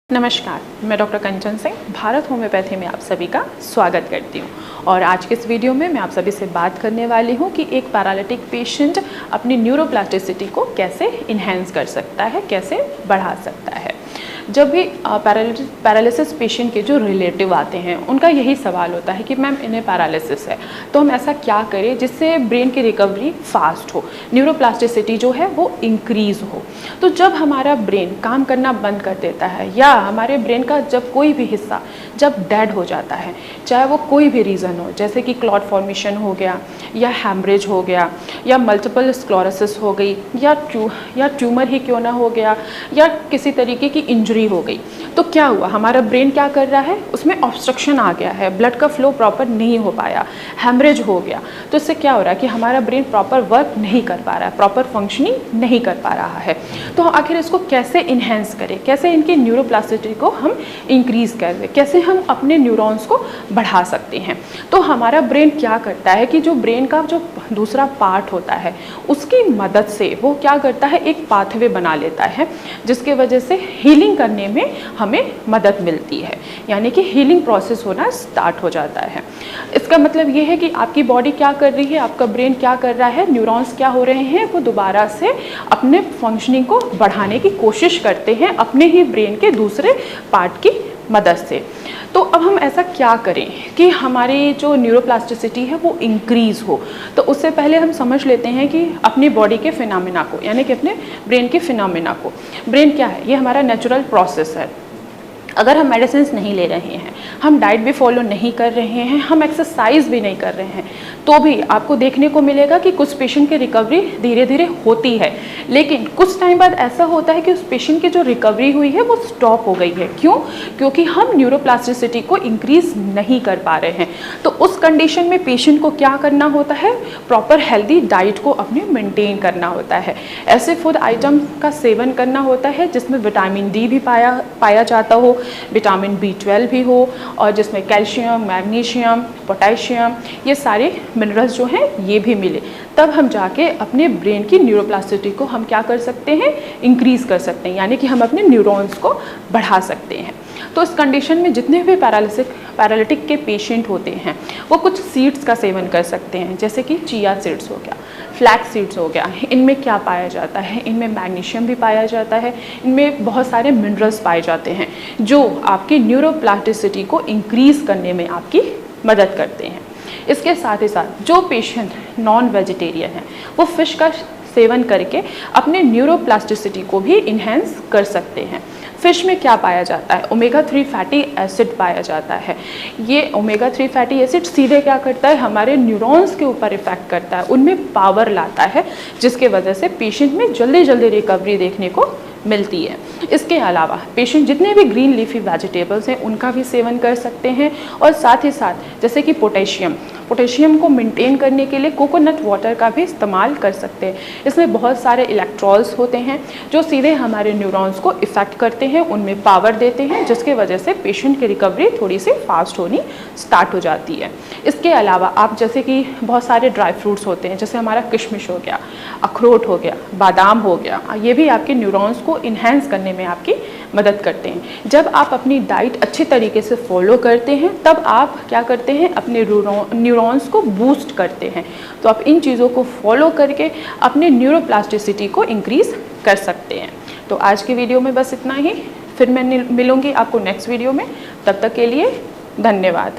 नमस्कार, मैं डॉक्टर कंचन सिंह भारत होम्योपैथी में आप सभी का स्वागत करती हूँ। और आज के इस वीडियो में मैं आप सभी से बात करने वाली हूँ कि एक पैरालिटिक पेशेंट अपनी न्यूरोप्लास्टिसिटी को कैसे इन्हेंस कर सकता है, कैसे बढ़ा सकता है। जब भी पैरालिसिस पेशेंट के जो रिलेटिव आते हैं उनका यही सवाल होता है कि मैम इन्हें पैरालिसिस है, तो हम ऐसा क्या करें जिससे ब्रेन की रिकवरी फास्ट हो, न्यूरोप्लास्टिसिटी जो है वो इंक्रीज़ हो। तो जब हमारा ब्रेन काम करना बंद कर देता है या हमारे ब्रेन का जब कोई भी हिस्सा जब डेड हो जाता है, चाहे वो कोई भी रीज़न हो, जैसे कि क्लॉट फॉर्मेशन हो गया या हैमरेज हो गया या मल्टीपल स्क्लेरोसिस हो गई या ट्यूमर ही क्यों ना हो गया या किसी तरीके की इंजरी हो गई, तो क्या हुआ, हमारा ब्रेन क्या कर रहा है, उसमें ऑब्स्ट्रक्शन आ गया है, ब्लड का फ्लो प्रॉपर नहीं हो पाया, हैमरेज हो गया। तो इससे क्या हो रहा है कि हमारा ब्रेन प्रॉपर वर्क नहीं कर पा रहा है, प्रॉपर फंक्शनिंग नहीं कर पा रहा है। तो आखिर इसको कैसे इन्हेंस करें, कैसे इनकी न्यूरोप्लास्टिसिटी को हम इंक्रीज़ करें, कैसे हम अपने न्यूरॉन्स को बढ़ा सकते हैं। तो हमारा ब्रेन क्या करता है कि जो ब्रेन का जो दूसरा पार्ट होता है उसकी मदद से वो क्या करता है, एक पाथवे बना लेता है जिसके वजह से हीलिंग करने में हमें मदद मिलती है, यानी कि हीलिंग प्रोसेस होना स्टार्ट हो जाता है। इसका मतलब ये है कि आपकी बॉडी क्या कर रही है, आपका ब्रेन क्या कर रहा है, न्यूरॉन्स क्या हो रहे हैं, वो दोबारा से अपने फंक्शनिंग को बढ़ाने की कोशिश करते हैं अपने ही ब्रेन के दूसरे पार्ट की मदद से। तो अब हम ऐसा क्या करें कि हमारी जो न्यूरोप्लास्टिसिटी है वो इंक्रीज़ हो। तो उससे पहले हम समझ लेते हैं कि अपनी बॉडी के फिनोमेना को, यानी कि अपने ब्रेन के फिनोमेना को। ब्रेन क्या है, ये हमारा नेचुरल प्रोसेस है। अगर हम मेडिसिन नहीं ले रहे हैं, हम डाइट भी फॉलो नहीं कर रहे हैं, हम एक्सरसाइज भी नहीं कर रहे हैं, तो भी आपको देखने को मिलेगा कि कुछ पेशेंट की रिकवरी धीरे धीरे होती है, लेकिन कुछ टाइम बाद ऐसा होता है कि उस पेशेंट की जो रिकवरी हुई है वो स्टॉप हो गई है। क्यों? क्योंकि हम न्यूरोप्लास्टिसिटी को इंक्रीज नहीं कर पा रहे हैं। तो उस कंडीशन में पेशेंट को क्या करना होता है, प्रॉपर हेल्दी डाइट को अपने मेंटेन करना होता है। ऐसे फूड आइटम का सेवन करना होता है जिसमें विटामिन डी भी पाया जाता हो, विटामिन B12 भी हो, और जिसमें कैल्शियम, मैग्नीशियम, पोटेशियम, ये सारे मिनरल्स जो हैं ये भी मिले, तब हम जाके अपने ब्रेन की न्यूरोप्लास्टिसिटी को हम क्या कर सकते हैं, इंक्रीज़ कर सकते हैं, यानी कि हम अपने न्यूरॉन्स को बढ़ा सकते हैं। तो इस कंडीशन में जितने भी पैरालिटिक के पेशेंट होते हैं वो कुछ सीड्स का सेवन कर सकते हैं, जैसे कि चिया सीड्स हो गया, फ्लैक्स सीड्स हो गया। इनमें क्या पाया जाता है, इनमें मैग्नीशियम भी पाया जाता है, इनमें बहुत सारे मिनरल्स पाए जाते हैं जो आपकी न्यूरोप्लास्टिसिटी को इंक्रीज़ करने में आपकी मदद करते हैं। इसके साथ ही साथ जो पेशेंट नॉन वेजिटेरियन हैं वो फिश का सेवन करके अपने न्यूरोप्लास्टिसिटी को भी इन्हेंस कर सकते हैं। फ़िश में क्या पाया जाता है, ओमेगा 3 फैटी एसिड पाया जाता है। ये ओमेगा 3 फैटी एसिड सीधे क्या करता है, हमारे न्यूरॉन्स के ऊपर इफेक्ट करता है, उनमें पावर लाता है, जिसके वजह से पेशेंट में जल्दी जल्दी रिकवरी देखने को मिलती है। इसके अलावा पेशेंट जितने भी ग्रीन लीफी वेजिटेबल्स हैं उनका भी सेवन कर सकते हैं, और साथ ही साथ जैसे कि पोटेशियम को मेंटेन करने के लिए कोकोनट वाटर का भी इस्तेमाल कर सकते हैं। इसमें बहुत सारे इलेक्ट्रॉल्स होते हैं जो सीधे हमारे न्यूरॉन्स को इफ़ेक्ट करते हैं, उनमें पावर देते हैं, जिसके वजह से पेशेंट की रिकवरी थोड़ी सी फास्ट होनी स्टार्ट हो जाती है। इसके अलावा आप जैसे कि बहुत सारे ड्राई फ्रूट्स होते हैं, जैसे हमारा किशमिश हो गया, अखरोट हो गया, बादाम हो गया, ये भी आपके न्यूरॉन्स को इन्हेंस करने में आपकी मदद करते हैं। जब आप अपनी डाइट अच्छे तरीके से फॉलो करते हैं तब आप क्या करते हैं, अपने न्यूरॉन्स को बूस्ट करते हैं। तो आप इन चीज़ों को फॉलो करके अपने न्यूरोप्लास्टिसिटी को इंक्रीज़ कर सकते हैं। तो आज की वीडियो में बस इतना ही, फिर मैं मिलूँगी आपको नेक्स्ट वीडियो में। तब तक के लिए धन्यवाद।